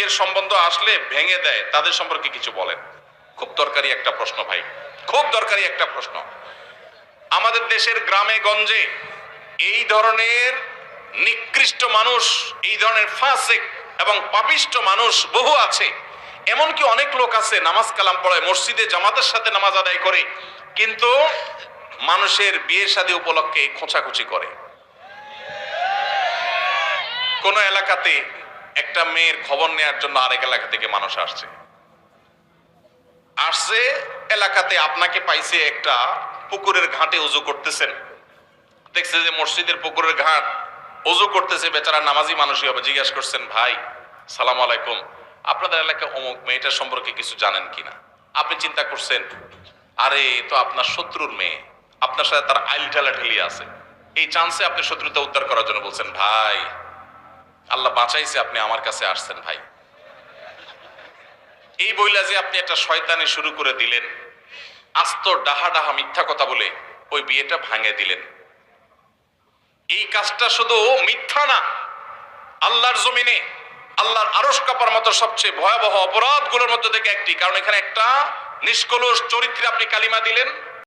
বিয়ের সম্বন্ধ আসলে ভেঙে দেয় তাদের সম্পর্কে কিছু বলেন। খুব দরকারি একটা প্রশ্ন ভাই, খুব দরকারি একটা প্রশ্ন। আমাদের দেশের গ্রামে গঞ্জে এই ধরনের নিকৃষ্ট মানুষ, এই ধরনের ফাসিক এবং পাপিষ্ট মানুষ বহু আছে। এমনকি অনেক লোক আছে নামাজ কালাম পড়ে, মসজিদে জামাতের সাথে নামাজ আদায় করে, কিন্তু মানুষের বিয়ে শাদী উপলক্ষে খোঁচাখুচি করে। কোন এলাকাতে একটা মেয়ের খবর নেওয়ার জন্য আরেক এলাকা থেকে মানুষ আসছে, এলাকাতে আপনাকে পাইছে একটা পুকুরের ঘাটে উজু করতেছেন, দেখছে যে মসজিদের পুকুরের ঘাট উজু করতেছে, বেচারা নামাজি মানুষই হবে। জিজ্ঞাসা করছেন, ভাই সালাম আলাইকুম, আপনাদের এলাকায় অমুক মেয়েটার সম্পর্কে কিছু জানেন কিনা? আপনি চিন্তা করছেন, আরে তো আপনার শত্রুর মেয়ে, আপনার সাথে তার আইল ঠেলাঠেলি আছে। এই চান্সে আপনি শত্রুতা উদ্ধার করার জন্য বলছেন, ভাই আল্লাহ বাঁচাইছে, আপনি আমার কাছে আসছেন ভাই। এই বইলা যে আপনি একটা শয়তানি শুরু করে দিলেন, আস্ত ডাহা ডাহা মিথ্যা কথা বলে ওই বিয়েটা ভাঙে দিলেন। এই কাজটা শুধু মিথ্যা না, আল্লাহর জমিনে আল্লাহর আরশ কাঁপার মতো সবচেয়ে ভয়াবহ অপরাধগুলোর মধ্যে থেকে একটি। কারণ এখানে একটা নিষ্কলুষ চরিত্রে আপনি কালিমা দিলেন,